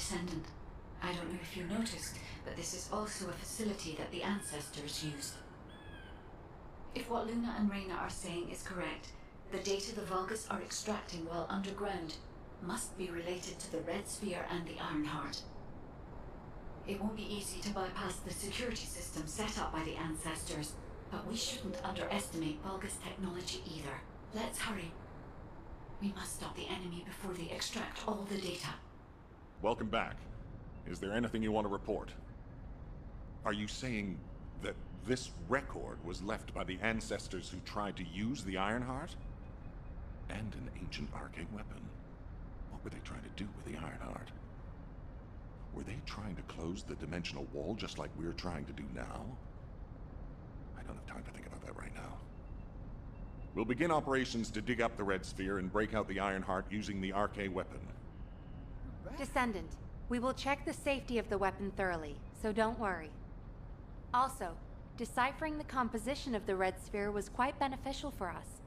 Descendant. I don't know if you noticed, but this is also a facility that the ancestors used. If what Luna and Reyna are saying is correct, the data the Vulgus are extracting while underground must be related to the Red Sphere and the Iron Heart. It won't be easy to bypass the security system set up by the ancestors, but we shouldn't underestimate Vulgus technology either. Let's hurry. We must stop the enemy before they extract all the data. Welcome back. Is there anything you want to report? Are you saying that this record was left by the ancestors who tried to use the Iron Heart? And an ancient arcane weapon. What were they trying to do with the Iron Heart? Were they trying to close the dimensional wall just like we're trying to do now? I don't have time to think about that right now. We'll begin operations to dig up the Red Sphere and break out the Iron Heart using the arcane weapon. Descendant, we will check the safety of the weapon thoroughly, so don't worry. Also, deciphering the composition of the Red Sphere was quite beneficial for us.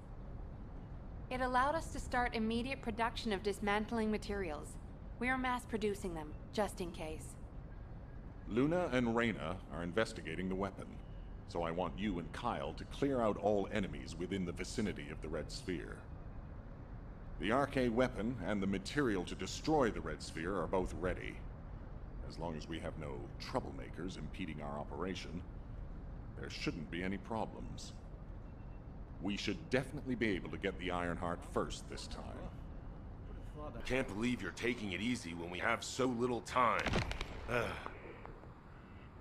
It allowed us to start immediate production of dismantling materials. We are mass producing them, just in case. Luna and Reyna are investigating the weapon, so I want you and Kyle to clear out all enemies within the vicinity of the Red Sphere. The arcane weapon and the material to destroy the Red Sphere are both ready. As long as we have no troublemakers impeding our operation, there shouldn't be any problems. We should definitely be able to get the Iron Heart first this time. I can't believe you're taking it easy when we have so little time.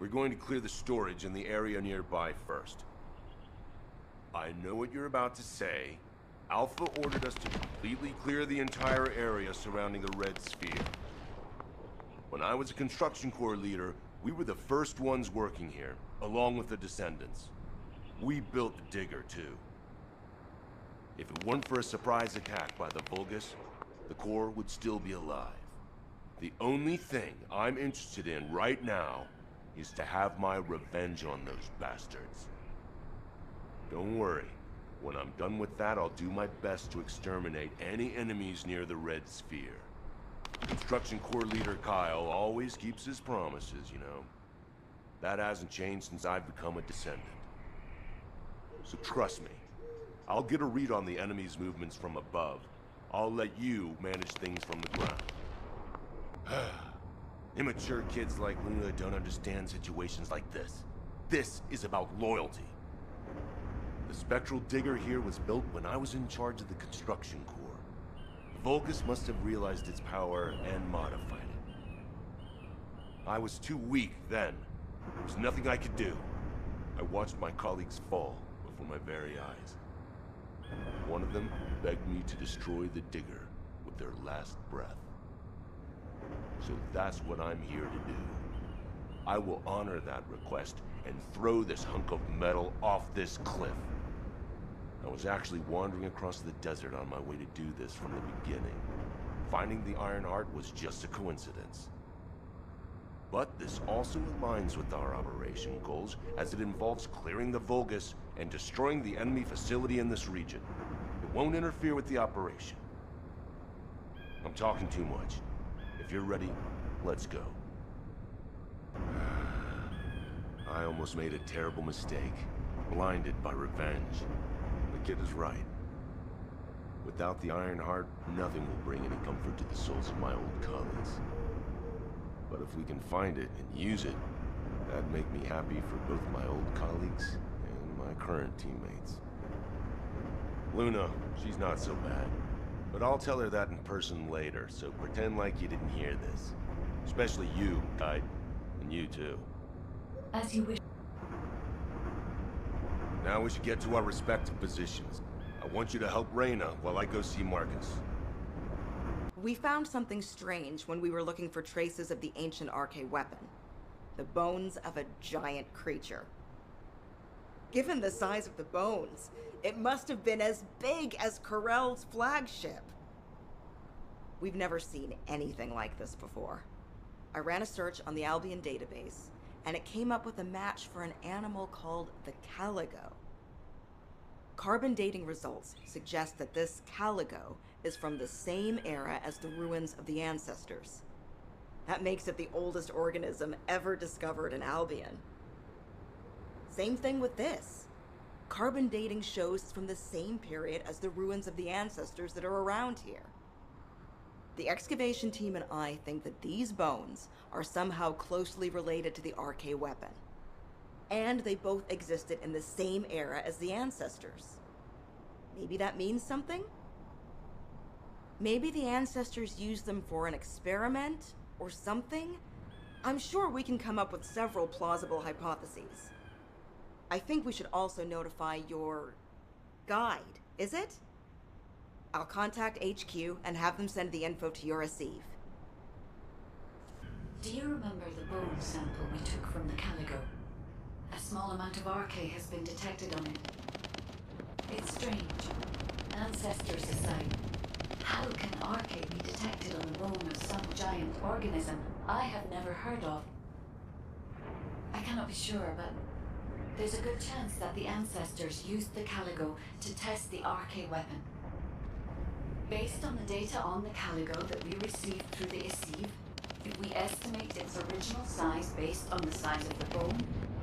We're going to clear the storage in the area nearby first. I know what you're about to say. Alpha ordered us to completely clear the entire area surrounding the Red Sphere. When I was a construction corps leader, we were the first ones working here, along with the Descendants. We built the digger, too. If it weren't for a surprise attack by the Vulgus, the Corps would still be alive. The only thing I'm interested in right now is to have my revenge on those bastards. Don't worry. When I'm done with that, I'll do my best to exterminate any enemies near the Red Sphere. Construction Corps leader Kyle always keeps his promises, you know. That hasn't changed since I've become a Descendant. So trust me, I'll get a read on the enemy's movements from above. I'll let you manage things from the ground. Immature kids like Luna don't understand situations like this. This is about loyalty. The spectral digger here was built when I was in charge of the construction corps. The Vulgus must have realized its power and modified it. I was too weak then. There was nothing I could do. I watched my colleagues fall before my very eyes. One of them begged me to destroy the digger with their last breath. So that's what I'm here to do. I will honor that request and throw this hunk of metal off this cliff. I was actually wandering across the desert on my way to do this from the beginning. Finding the Iron Heart was just a coincidence. But this also aligns with our operation goals, as it involves clearing the Vulgus and destroying the enemy facility in this region. It won't interfere with the operation. I'm talking too much. If you're ready, let's go. I almost made a terrible mistake, blinded by revenge. The kid is right. Without the Iron Heart, nothing will bring any comfort to the souls of my old colleagues. But if we can find it and use it, that'd make me happy for both my old colleagues and my current teammates. Luna, she's not so bad. But I'll tell her that in person later, so pretend like you didn't hear this. Especially you, Kite. And you too. As you wish. Now we should get to our respective positions. I want you to help Reyna while I go see Marcus. We found something strange when we were looking for traces of the ancient arcane weapon. The bones of a giant creature. Given the size of the bones, it must have been as big as Corell's flagship. We've never seen anything like this before. I ran a search on the Albion database, and it came up with a match for an animal called the caligo. Carbon dating results suggest that this caligo is from the same era as the ruins of the ancestors. That makes it the oldest organism ever discovered in Albion. Same thing with this. Carbon dating shows it's from the same period as the ruins of the ancestors that are around here. The excavation team and I think that these bones are somehow closely related to the RK weapon. And they both existed in the same era as the ancestors. Maybe that means something? Maybe the ancestors used them for an experiment or something? I'm sure we can come up with several plausible hypotheses. I think we should also notify your guide, is it? I'll contact HQ and have them send the info to your receive. Do you remember the bone sample we took from the Caligo? A small amount of RK has been detected on it. It's strange. Ancestors aside, how can RK be detected on the bone of some giant organism I have never heard of? I cannot be sure, but there's a good chance that the ancestors used the Caligo to test the RK weapon. Based on the data on the Caligo that we received through the Isive, if we estimate its original size based on the size of the bone,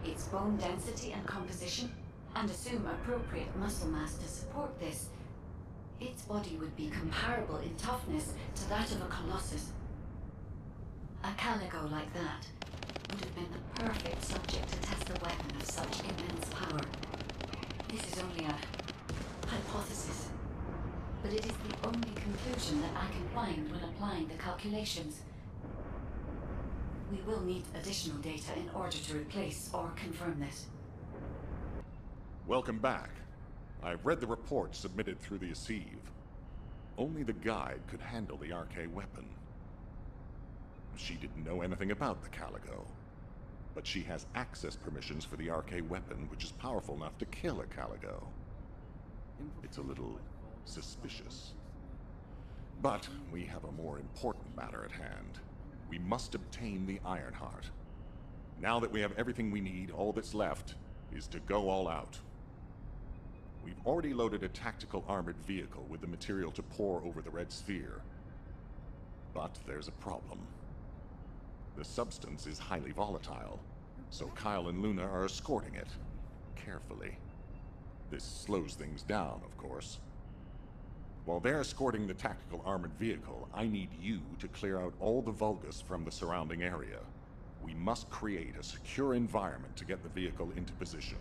its bone density and composition, and assume appropriate muscle mass to support this, its body would be comparable in toughness to that of a colossus. A Caligo like that would have been the perfect subject to test a weapon of such immense power. This is only a hypothesis, but it is the only conclusion that I can find when applying the calculations. We will need additional data in order to replace or confirm this. Welcome back. I've read the report submitted through the Isive. Only the guide could handle the RK weapon. She didn't know anything about the Caligo, but she has access permissions for the RK weapon, which is powerful enough to kill a Caligo. It's a little suspicious. But we have a more important matter at hand. We must obtain the Ironheart. Now that we have everything we need, all that's left is to go all out. We've already loaded a tactical armored vehicle with the material to pour over the Red Sphere. But there's a problem. The substance is highly volatile, so Kyle and Luna are escorting it, carefully. This slows things down, of course. While they're escorting the tactical armored vehicle, I need you to clear out all the Vulgus from the surrounding area. We must create a secure environment to get the vehicle into position.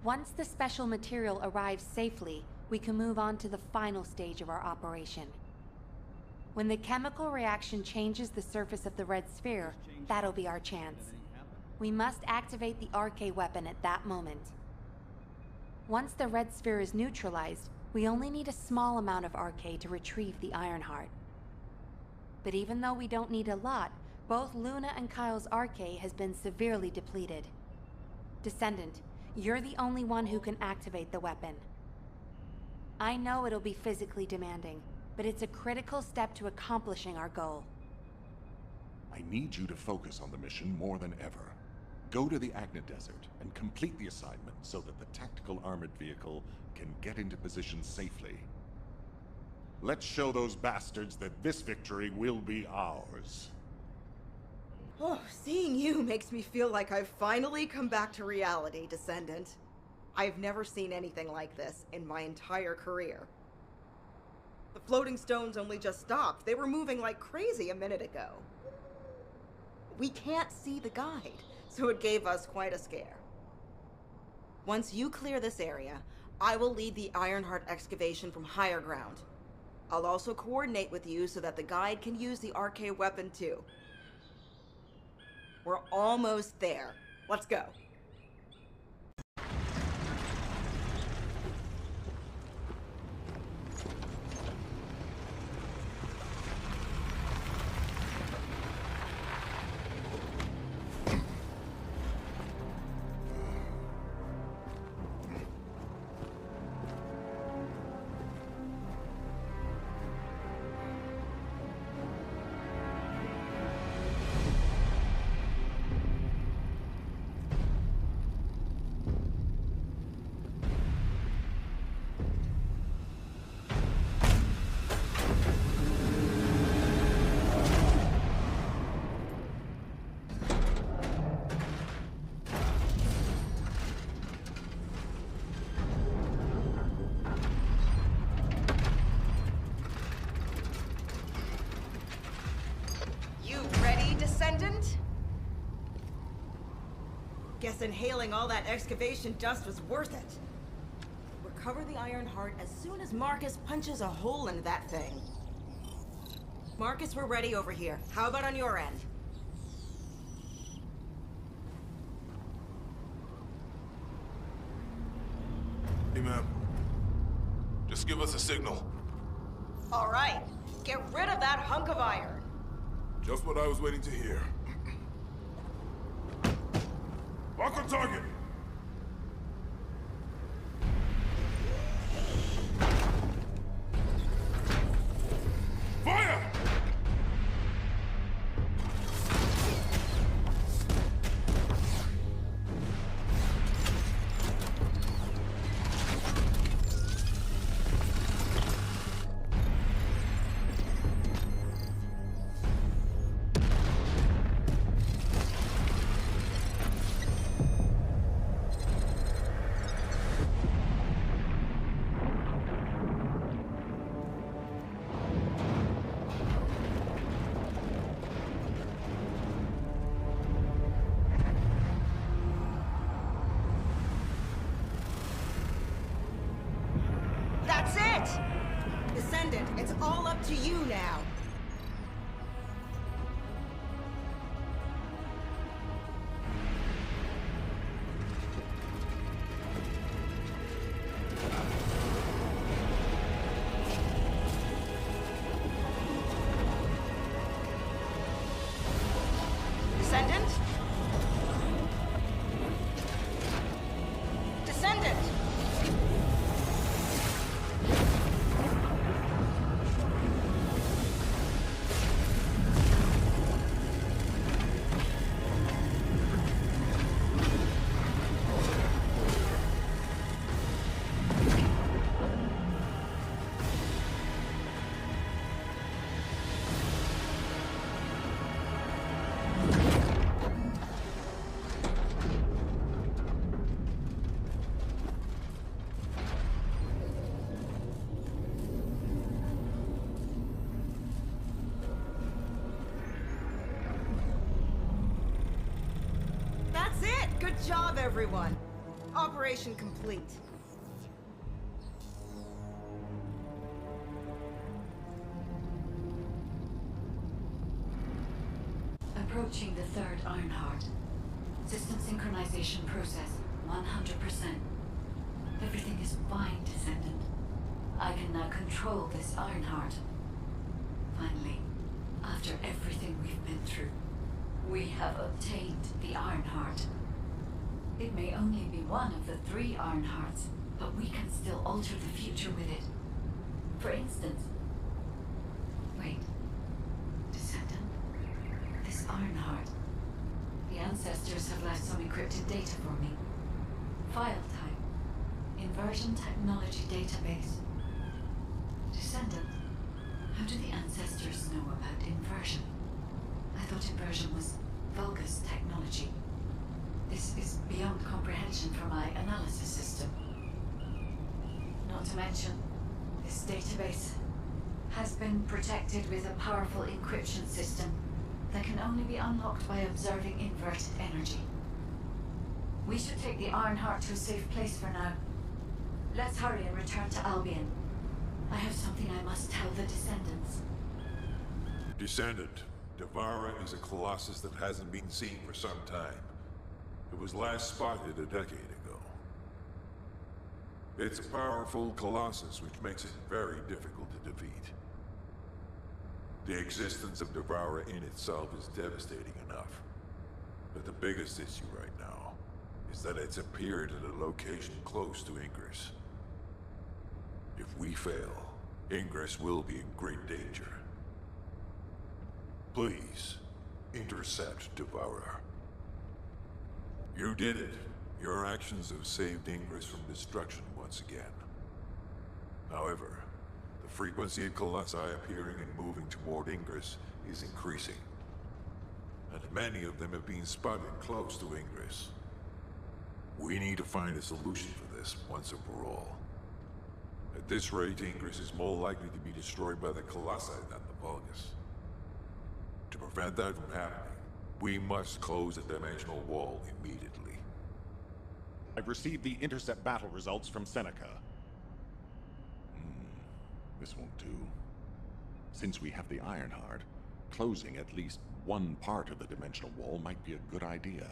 Once the special material arrives safely, we can move on to the final stage of our operation. When the chemical reaction changes the surface of the Red Sphere, that'll be our chance. We must activate the RK weapon at that moment. Once the Red Sphere is neutralized, we only need a small amount of RK to retrieve the Ironheart. But even though we don't need a lot, both Luna and Kyle's RK has been severely depleted. Descendant, you're the only one who can activate the weapon. I know it'll be physically demanding, but it's a critical step to accomplishing our goal. I need you to focus on the mission more than ever. Go to the Agna Desert and complete the assignment so that the tactical armored vehicle can get into position safely. Let's show those bastards that this victory will be ours. Oh, seeing you makes me feel like I've finally come back to reality, Descendant. I've never seen anything like this in my entire career. The floating stones only just stopped. They were moving like crazy a minute ago. We can't see the guide, so it gave us quite a scare. Once you clear this area, I will lead the Ironheart excavation from higher ground. I'll also coordinate with you so that the guide can use the RK weapon too. We're almost there. Let's go. Descendant? Guess inhaling all that excavation dust was worth it. Recover the Iron Heart as soon as Marcus punches a hole in that thing. Marcus, we're ready over here. How about on your end? Hey, ma'am. Just give us a signal. All right. Get rid of that hunk of iron. Just what I was waiting to hear. Lock on target! Fire! That's it! Descendant, it's all up to you now. Descendant? Descendant! That's it! Good job, everyone. Operation complete. Approaching the third Ironheart. System synchronization process 100%. Everything is fine, Descendant. I can now control this Ironheart. Finally, after everything we've been through, we have obtained the Ironheart. It may only be one of the 3 Ironhearts, but we can still alter the future with it. For instance... Wait. Descendant? This Ironheart. The ancestors have left some encrypted data for me. File type. Inversion technology database. Descendant, how do the ancestors know about inversion? I thought inversion was Vulgus technology. This is beyond comprehension for my analysis system. Not to mention, this database has been protected with a powerful encryption system that can only be unlocked by observing inverted energy. We should take the Ironheart to a safe place for now. Let's hurry and return to Albion. I have something I must tell the Descendants. Descendant, Devourer is a colossus that hasn't been seen for some time. It was last spotted a decade ago. It's a powerful colossus, which makes it very difficult to defeat. The existence of Devourer in itself is devastating enough. But the biggest issue right now is that it's appeared at a location close to Ingress. If we fail, Ingress will be in great danger. Please, intercept Devourer. You did it. Your actions have saved Ingress from destruction once again. However, the frequency of colossi appearing and moving toward Ingress is increasing. And many of them have been spotted close to Ingress. We need to find a solution for this once and for all. At this rate, Ingress is more likely to be destroyed by the colossi than the Vulgus. To prevent that from happening, we must close the dimensional wall immediately. I've received the intercept battle results from Seneca. This won't do. Since we have the Ironheart, closing at least one part of the dimensional wall might be a good idea.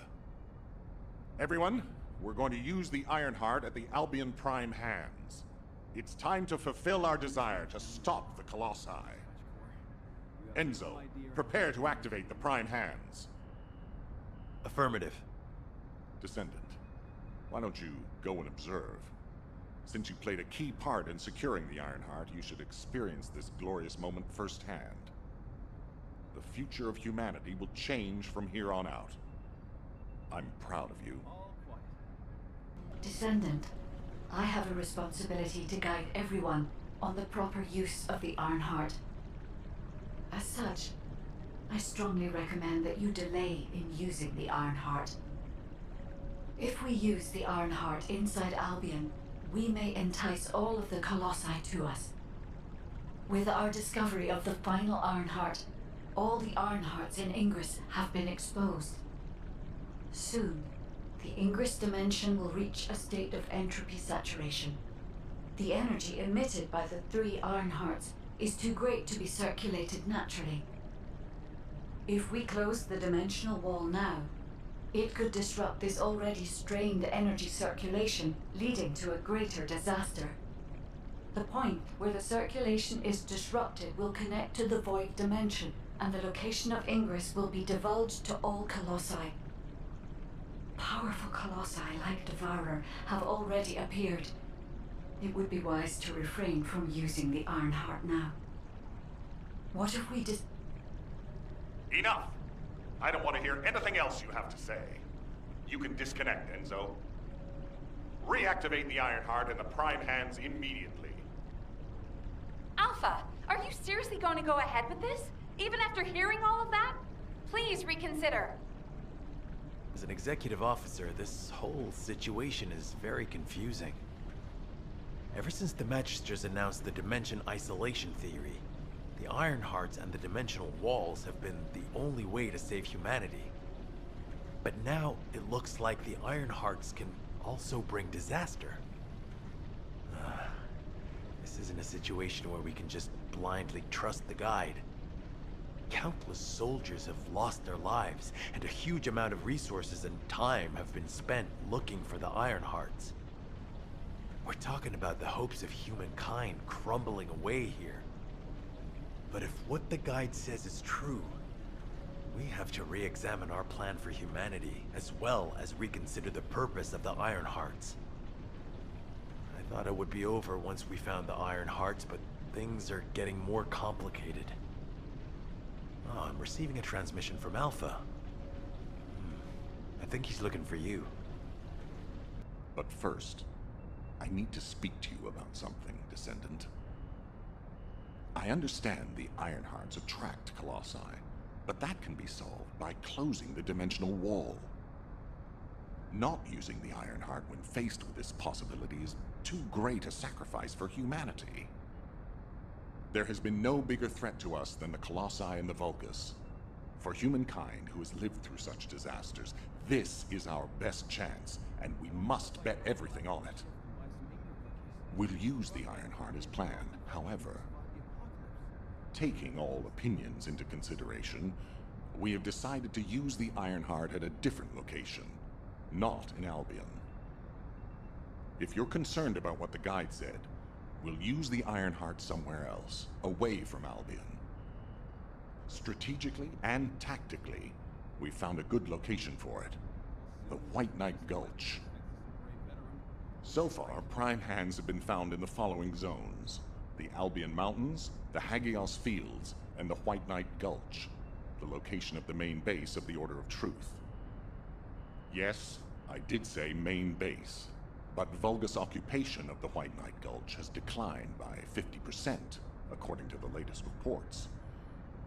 Everyone, we're going to use the Ironheart at the Albion Prime hands. It's time to fulfill our desire to stop the Colossi. Enzo, prepare to activate the Prime hands. Affirmative. Descendant, why don't you go and observe? Since you played a key part in securing the Ironheart, you should experience this glorious moment firsthand. The future of humanity will change from here on out. I'm proud of you. Descendant, I have a responsibility to guide everyone on the proper use of the Ironheart. As such, I strongly recommend that you delay in using the Ironheart. If we use the Ironheart inside Albion, we may entice all of the Colossi to us. With our discovery of the final Ironheart, all the Ironhearts in Ingress have been exposed. Soon, the Ingress dimension will reach a state of entropy saturation. The energy emitted by the 3 Ironhearts is too great to be circulated naturally. If we close the dimensional wall now, it could disrupt this already strained energy circulation, leading to a greater disaster. The point where the circulation is disrupted will connect to the void dimension, and the location of Ingress will be divulged to all Colossi. Powerful Colossi like Devourer have already appeared. It would be wise to refrain from using the Ironheart now. What if we Enough! I don't want to hear anything else you have to say. You can disconnect, Enzo. Reactivate the Ironheart in the Prime hands immediately. Alpha, are you seriously going to go ahead with this? Even after hearing all of that? Please reconsider. As an executive officer, this whole situation is very confusing. Ever since the Magisters announced the dimension isolation theory, the Ironhearts and the dimensional walls have been the only way to save humanity. But now it looks like the Ironhearts can also bring disaster. This isn't a situation where we can just blindly trust the guide. Countless soldiers have lost their lives, and a huge amount of resources and time have been spent looking for the Ironhearts. We're talking about the hopes of humankind crumbling away here. But if what the guide says is true, we have to re-examine our plan for humanity, as well as reconsider the purpose of the Ironhearts. I thought it would be over once we found the Ironhearts, but things are getting more complicated. Oh, I'm receiving a transmission from Alpha. I think he's looking for you. But first, I need to speak to you about something, Descendant. I understand the Ironhearts attract Colossi, but that can be solved by closing the dimensional wall. Not using the Ironheart when faced with this possibility is too great a sacrifice for humanity. There has been no bigger threat to us than the Colossi and the Vulgus. For humankind who has lived through such disasters, this is our best chance, and we must bet everything on it. We'll use the Ironheart as planned, however. Taking all opinions into consideration, we have decided to use the Ironheart at a different location, not in Albion. If you're concerned about what the guide said, we'll use the Ironheart somewhere else, away from Albion. Strategically and tactically, we found a good location for it, the White Knight Gulch. So far, prime hands have been found in the following zones: the Albion Mountains, the Hagios Fields, and the White Knight Gulch, the location of the main base of the Order of Truth. Yes, I did say main base, but Vulgus occupation of the White Knight Gulch has declined by 50%, according to the latest reports.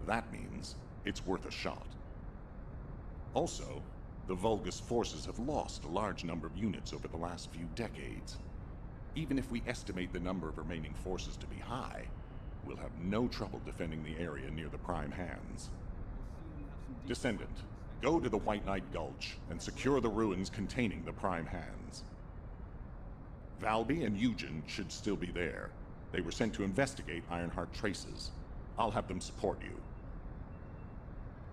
That means it's worth a shot. Also, the Vulgus forces have lost a large number of units over the last few decades. Even if we estimate the number of remaining forces to be high, we'll have no trouble defending the area near the prime hands. Descendant, go to the White Knight Gulch and secure the ruins containing the Prime Hands. Valby and Eugen should still be there. They were sent to investigate Ironheart traces. I'll have them support you.